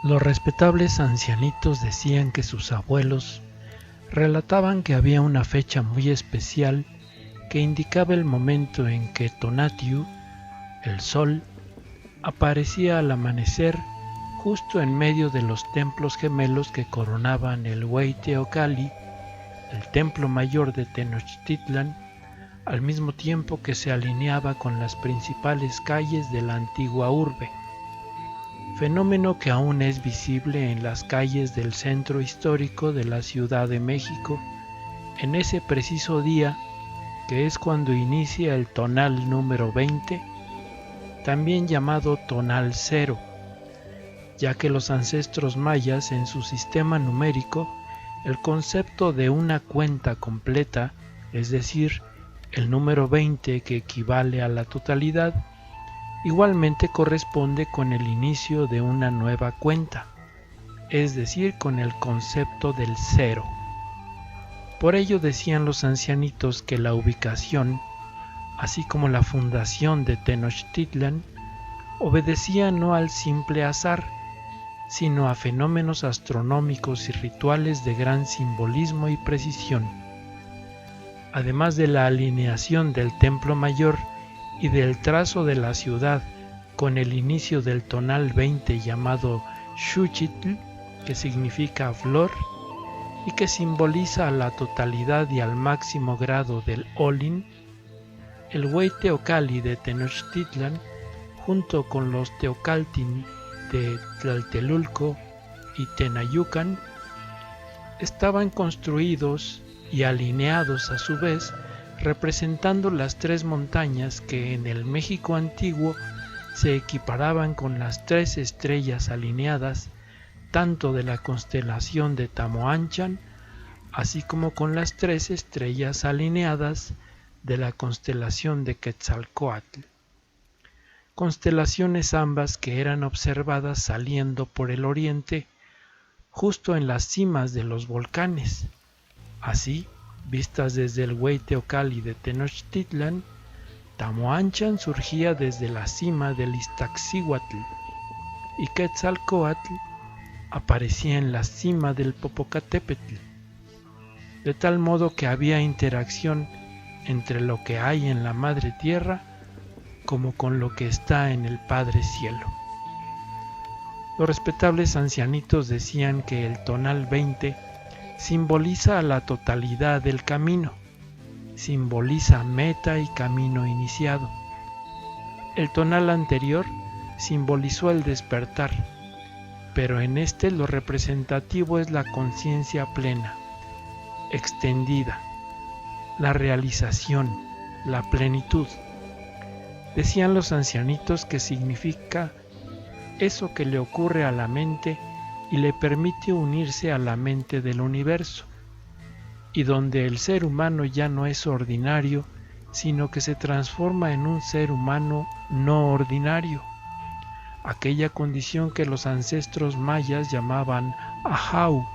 Los respetables ancianitos decían que sus abuelos relataban que había una fecha muy especial que indicaba el momento en que Tonatiuh, el sol, aparecía al amanecer justo en medio de los templos gemelos que coronaban el Hueyteocalli, el templo mayor de Tenochtitlan, al mismo tiempo que se alineaba con las principales calles de la antigua urbe, fenómeno que aún es visible en las calles del centro histórico de la Ciudad de México en ese preciso día, que es cuando inicia el tonal número 20, también llamado tonal cero, ya que los ancestros mayas en su sistema numérico, el concepto de una cuenta completa, es decir, el número 20 que equivale a la totalidad, igualmente corresponde con el inicio de una nueva cuenta, es decir, con el concepto del cero. Por ello decían los ancianitos que la ubicación, así como la fundación de Tenochtitlan, obedecía no al simple azar, sino a fenómenos astronómicos y rituales de gran simbolismo y precisión. Además de la alineación del templo mayor y del trazo de la ciudad con el inicio del tonal 20 llamado Xuchitl, que significa flor y que simboliza a la totalidad y al máximo grado del Olin, el Hueyteocalli de Tenochtitlan, junto con los Teocaltin de Tlatelolco y Tenayucan, estaban construidos y alineados a su vez, representando las tres montañas que en el México antiguo se equiparaban con las tres estrellas alineadas tanto de la constelación de Tamoanchan, así como con las tres estrellas alineadas de la constelación de Quetzalcóatl, constelaciones ambas que eran observadas saliendo por el oriente, justo en las cimas de los volcanes. Así, vistas desde el Hueyteocalli de Tenochtitlan, Tamoanchan surgía desde la cima del Iztaccíhuatl y Quetzalcóatl aparecía en la cima del Popocatépetl, de tal modo que había interacción entre lo que hay en la Madre Tierra como con lo que está en el Padre Cielo. Los respetables ancianitos decían que el tonal 20 simboliza a la totalidad del camino, simboliza meta y camino iniciado. El tonal anterior simbolizó el despertar, pero en este lo representativo es la conciencia plena, extendida, la realización, la plenitud. Decían los ancianitos que significa eso que le ocurre a la mente y le permite unirse a la mente del universo, y donde el ser humano ya no es ordinario, sino que se transforma en un ser humano no ordinario, aquella condición que los ancestros mayas llamaban Ahau,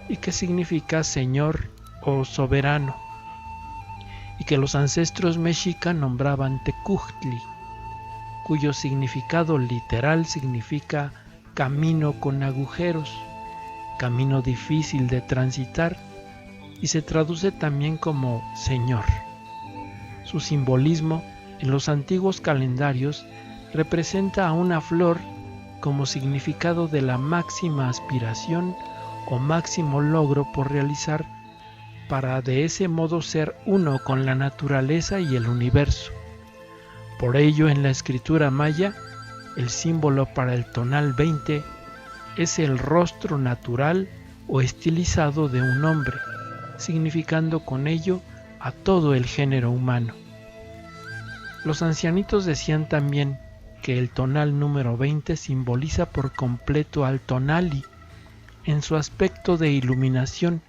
y que significa señor o soberano, y que los ancestros mexicas nombraban Tecuhtli, cuyo significado literal significa camino con agujeros, camino difícil de transitar, y se traduce también como Señor. Su simbolismo en los antiguos calendarios representa a una flor como significado de la máxima aspiración o máximo logro por realizar para de ese modo ser uno con la naturaleza y el universo. Por ello, en la escritura maya, el símbolo para el tonal 20 es el rostro natural o estilizado de un hombre, significando con ello a todo el género humano. Los ancianitos decían también que el tonal número 20 simboliza por completo al tonali en su aspecto de iluminación,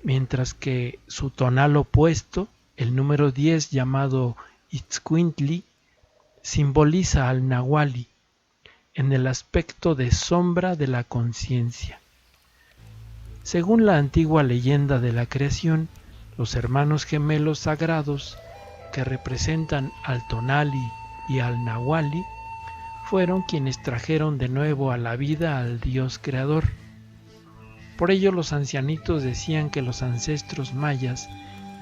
mientras que su tonal opuesto, el número 10 llamado Itzcuintli, simboliza al nahuali en el aspecto de sombra de la conciencia. Según la antigua leyenda de la creación, los hermanos gemelos sagrados que representan al tonali y al nahuali fueron quienes trajeron de nuevo a la vida al Dios creador. Por ello los ancianitos decían que los ancestros mayas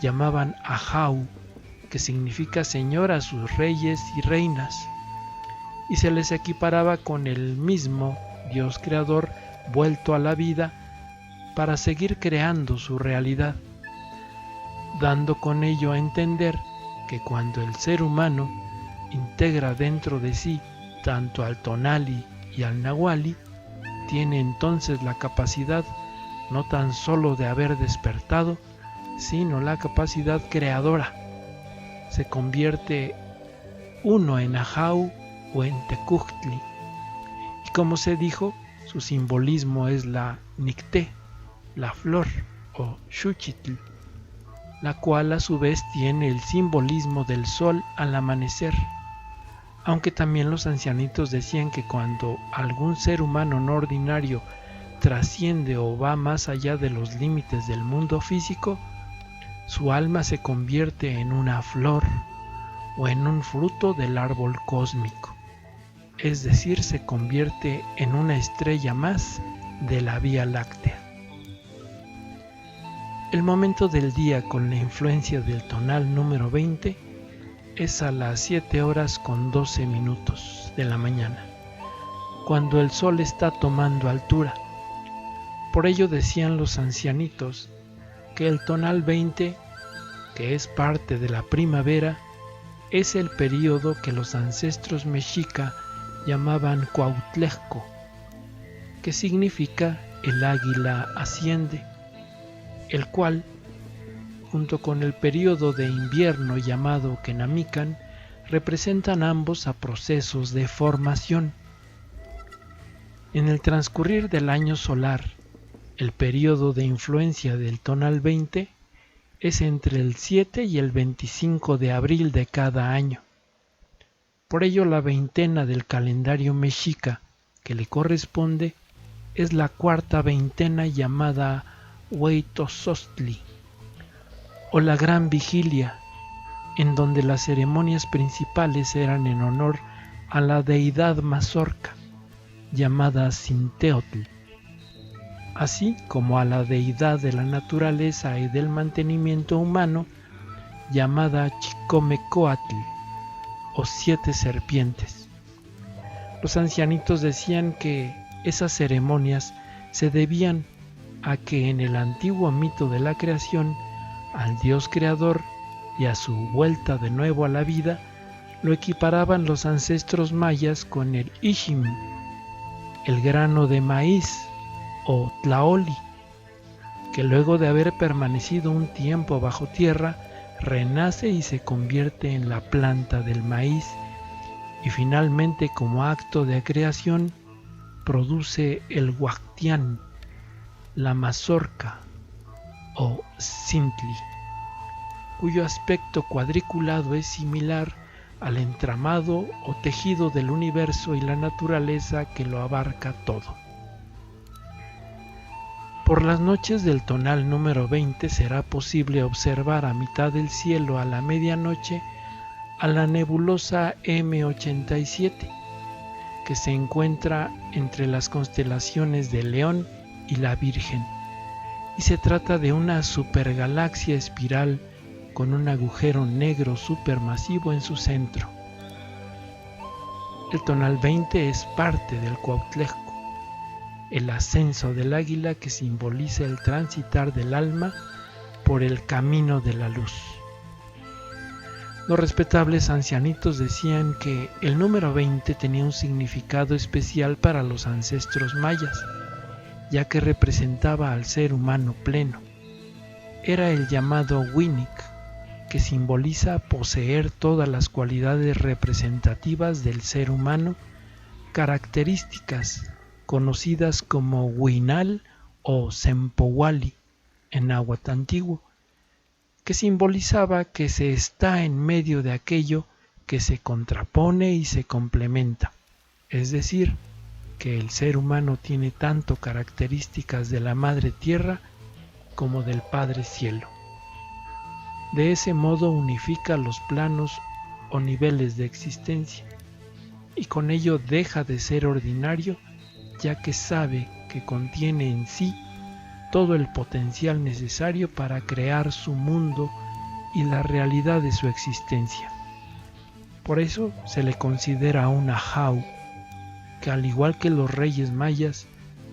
llamaban a Jau, que significa Señor, a sus reyes y reinas, y se les equiparaba con el mismo Dios creador vuelto a la vida para seguir creando su realidad, dando con ello a entender que cuando el ser humano integra dentro de sí tanto al Tonali y al Nahuali, tiene entonces la capacidad no tan solo de haber despertado, sino la capacidad creadora. Se convierte uno en Ajau o en Tecuhtli, y como se dijo, su simbolismo es la Nicté, la flor o Xuchitl, la cual a su vez tiene el simbolismo del sol al amanecer. Aunque también los ancianitos decían que cuando algún ser humano no ordinario trasciende o va más allá de los límites del mundo físico, su alma se convierte en una flor o en un fruto del árbol cósmico, es decir, se convierte en una estrella más de la Vía Láctea. El momento del día con la influencia del tonal número 20 es a las 7 horas con 12 minutos de la mañana, cuando el sol está tomando altura. Por ello decían los ancianitos que el tonal 20, que es parte de la primavera, es el período que los ancestros mexica llamaban Cuautlejco, que significa el águila asciende, el cual, junto con el período de invierno llamado Kenamican, representan ambos a procesos de formación. En el transcurrir del año solar, el período de influencia del tonal 20 es entre el 7 y el 25 de abril de cada año. Por ello la veintena del calendario mexica que le corresponde es la cuarta veintena llamada Hueytozostli, o la Gran Vigilia, en donde las ceremonias principales eran en honor a la deidad mazorca, llamada Sinteotl, así como a la deidad de la naturaleza y del mantenimiento humano, llamada Chicomecoatl, o 7 serpientes. Los ancianitos decían que esas ceremonias se debían a que en el antiguo mito de la creación, al Dios creador y a su vuelta de nuevo a la vida, lo equiparaban los ancestros mayas con el Ixim, el grano de maíz o tlaoli, que luego de haber permanecido un tiempo bajo tierra, renace y se convierte en la planta del maíz, y finalmente como acto de creación produce el huactián, la mazorca o sintli, cuyo aspecto cuadriculado es similar al entramado o tejido del universo y la naturaleza que lo abarca todo. Por las noches del tonal número 20 será posible observar a mitad del cielo a la medianoche a la nebulosa M87, que se encuentra entre las constelaciones de León y la Virgen, y se trata de una supergalaxia espiral con un agujero negro supermasivo en su centro. El tonal 20 es parte del Cuautlejco, el ascenso del águila que simboliza el transitar del alma por el camino de la luz. Los respetables ancianitos decían que el número 20 tenía un significado especial para los ancestros mayas, ya que representaba al ser humano pleno. Era el llamado Winnik, que simboliza poseer todas las cualidades representativas del ser humano, características conocidas como Huinal o Sempowali en náhuatl antiguo, que simbolizaba que se está en medio de aquello que se contrapone y se complementa, es decir, que el ser humano tiene tanto características de la Madre Tierra como del Padre Cielo. De ese modo unifica los planos o niveles de existencia, y con ello deja de ser ordinario, ya que sabe que contiene en sí todo el potencial necesario para crear su mundo y la realidad de su existencia. Por eso se le considera un Ahau, que al igual que los reyes mayas,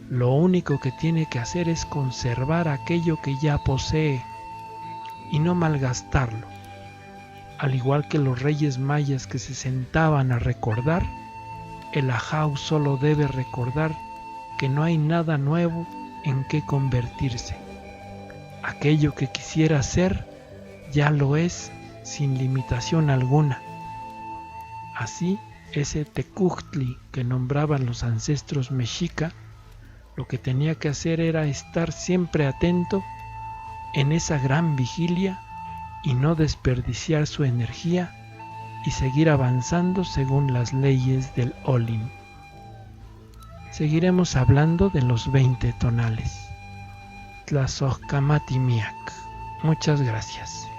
lo único que tiene que hacer es conservar aquello que ya posee y no malgastarlo. Al igual que los reyes mayas que se sentaban a recordar, el Ahau solo debe recordar que no hay nada nuevo en qué convertirse. Aquello que quisiera ser ya lo es sin limitación alguna. Así, ese Tecuhtli que nombraban los ancestros mexica, lo que tenía que hacer era estar siempre atento en esa gran vigilia y no desperdiciar su energía y seguir avanzando según las leyes del Olim. Seguiremos hablando de los 20 tonales. Tlazohcamati miak. Muchas gracias.